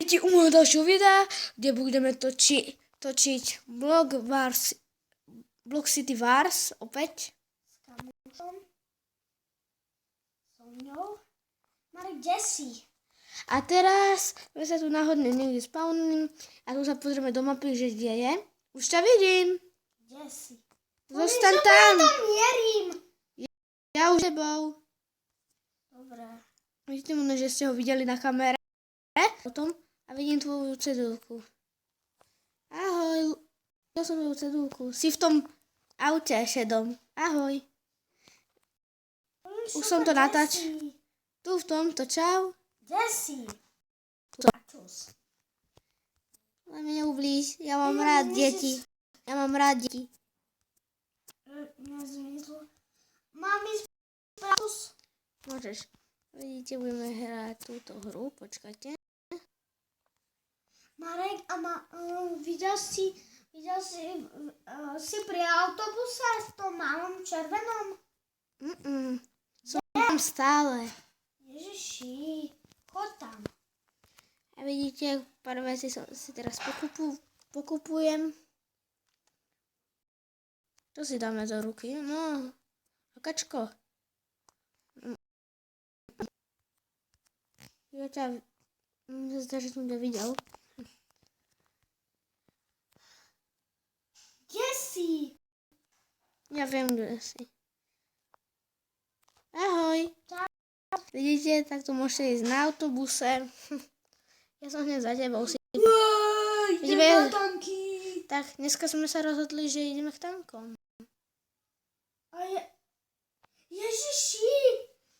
deti u môjho ďalšieho videa, kde budeme točiť Block City Wars opäť. S kamušom. So mňou. Marek, kde si? A teraz sme sa tu náhodne niekde spawnili a tu sa pozrieme do mapy, že kde je. Už ťa vidím. Kde si? Zostaň tam. Ja tam mierím. Ja už tebou. Dobre. Vidíte možno, že ste ho videli na kamere. Potom a vidím tvoju cedulku. Ahoj. Ja som tvoju cedulku. Si v tom aute šedom. Ahoj. Už som to natáčal. Tu v tomto, čau. Kde si? Len mi neublíž, ja mám rád deti. Ja mám rád deti. Nezmysl. Mám ísť pratus? Môžeš. Vidíte, budeme hrať túto hru, počkajte. Marek, videl si pri autobuse v tom malom červenom? Som tam stále. Ježiši, chod tam. A vidíte, pár vecí si teraz pokupujem. To si dáme do ruky. No, kačko. Ja ťa... Zdá, že som ťa videl. Kde si? Ja viem, kde si. Ahoj. Čau. Vidíte, tak tu môžete ísť na autobuse. Ja som hneď za tebou. Ideme na tanky. Tak, dneska sme sa rozhodli, že ideme k tankom. Ježiši,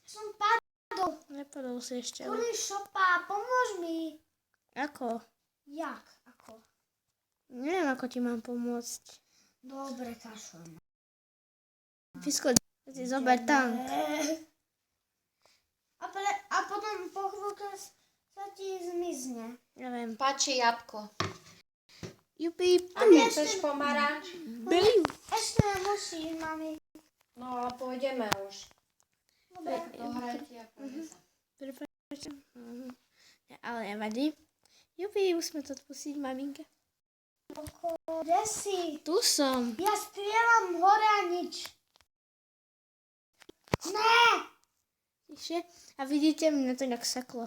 som padol. Nepadol si ešte. Kurý šopa, pomôž mi. Ako? Jak? Ako? Neviem, ako ti mám pomôcť. Dobre, kašlem. Fisko, si zober tank. A potom po chvíľke sa ti zmizne. Ja viem. Páči jabko. Jupi. A nechceš pomaranč? Ešte musíš, mami. No ale pôjdeme už. Dobre. Dohrajte a pôjde sa. Prepáčte. Ale nevadí. Jupi, musíme to odpustiť, maminke. Kde si? Tu som. Ja strieľam hore a nič. Ne! Tišie. A vidíte, mne to nejak seklo.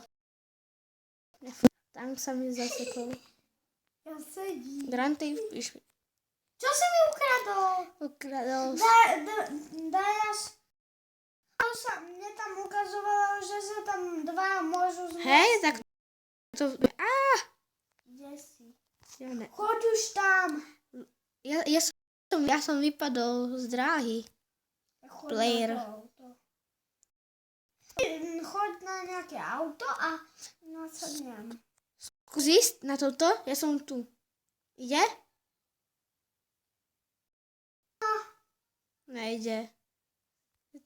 Tam sa mi zaseklo. Ja sedím. Granty, Čo si mi ukradol? ukradol. Mne tam ukazovalo, že sa tam dva môžu zmôcť. Hej, tak to... Kde si? Ja ne. Choď už tam. Ja som vypadol z dráhy. Choď Player. na to auto. Choď na nejaké auto a nasadnem. Skús ísť na toto? Ja som tu. Ide? Nejde.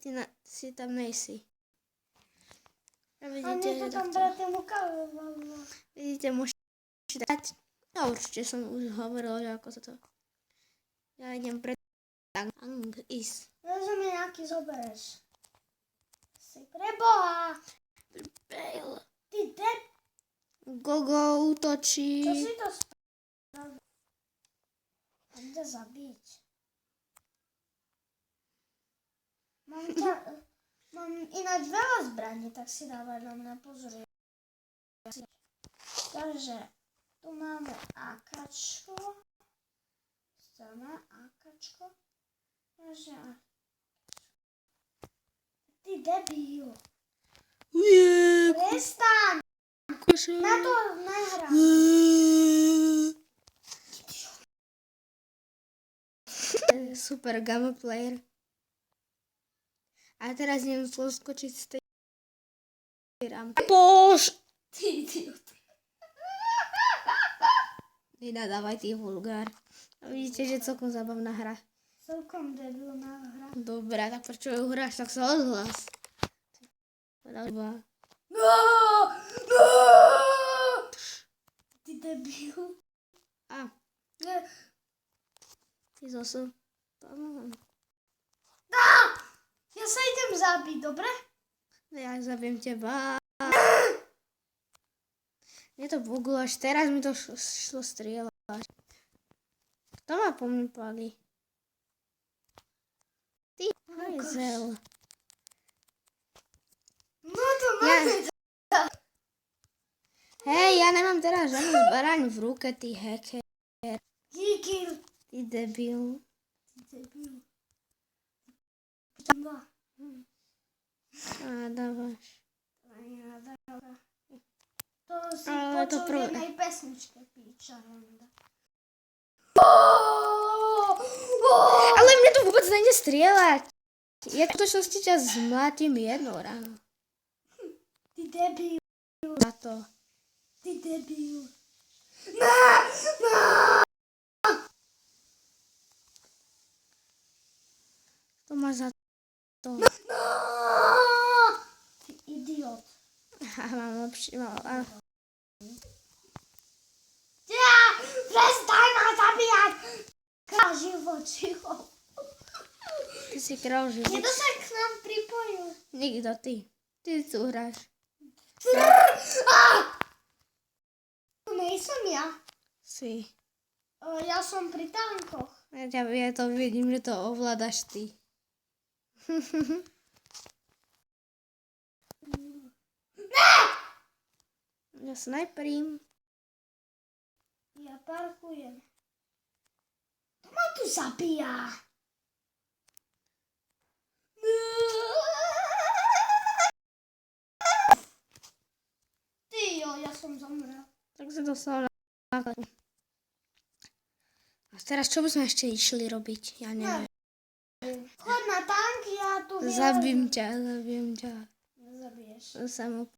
Ty si tam nejsi. A A vidíte, mne to že tam takto. bratem ukazovalo. Vidíte, môžete dať. No určite som už hovorila, že ako sa to... Ja idem pre tank ísť. Že mi nejaký zoberieš. Si preboha. Fail. Ty deb... Gogo útočí. Čo si to spravil? A mňa zabiť. Mám ináč veľa zbraní, tak si dávaj na mňa pozor. Takže tu máme AKčko. Strana AKčko. Takže... Ty debil. Prestaň! Na to nehrám. Super gamma player. A teraz neviem skočiť z tej rámky. Bož! Ty idiot. Nenadávaj ty vulgár. A vidíte, že celkom zábavná hra. Celkom debilná hra. Dobrá, tak prečo ju hráš, tak sa odhlas. No! No! Ty debil. A, Ne. ty zase. Ja sa idem zabiť, dobre? Ja zabijem teba. Mne to buglo, až teraz mi to šlo strieľať. Kto ma po mne palí? Ty, hajzel. No to máme. Hej, ja nemám teraz žiadnu zberaň v ruke, ty hacker. Díky. Ty debil. Debil. A dávaš. To si Ale to počul v prvé. jednej pesničke, píča Honda. Ale mne to vôbec nejde strieľať. Ja v skutočnosti ťa zmlátim jednou ráno. Ty debil. Na to. Ty debil. To máš za to. Ty idiot. Mám lepší, áno. Ja, prestaň ma zabíjať. Život. Ty si král život. Kto sa k nám pripojil? Nikto, ty. Ty tu hráš. Nejsem ja. Si. Ja som pri tankoch. Ja to vidím, že to ovládaš ty. Ja snajperím. Ja parkujem. Kto ma tu zabíja? Ty jo, ja som zomrel. Tak sa dostal na základku. A teraz čo by sme ešte išli robiť? Ja neviem. Chod na tank, ja tu Zabím ťa. Zabiješ. Samopálom.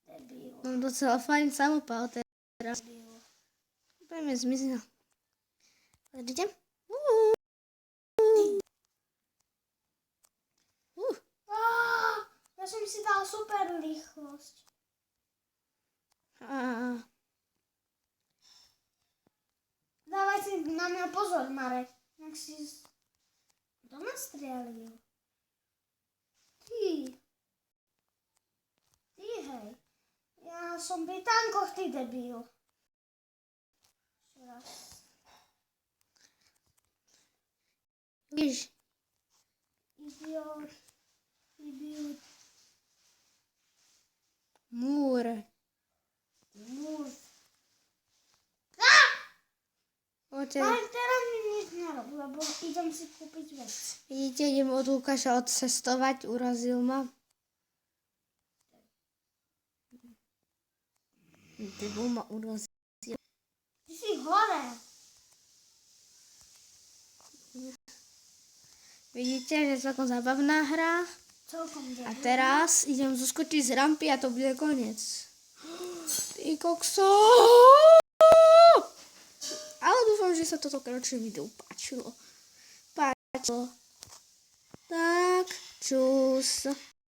Debil. Mám docela fajn samopál teraz. Poďme zmiznúť. Idem? Ja som si dal super rýchlosť. Dávaj si na mňa pozor, Marek. Nech si... Kto ma strelil? Ty. Ty, hej. Ja som pri tankoch, ty debil. Ešte raz. Víš, Idiot. Idiot. múr. Múr. Poďte. Ale teraz mi nič nerob, lebo idem si kúpiť vec. Vidíte, idem od Lukáša odcestovať, urazil ma. Tebou ma urazil. Ty si hore. Vidíte, že je celkom zábavná hra. Celkom A dobre. teraz idem zoskočiť z rampy a to bude koniec. Ty kokso! Ale dúfam, že sa toto kratšie video páčilo. Tak, čus.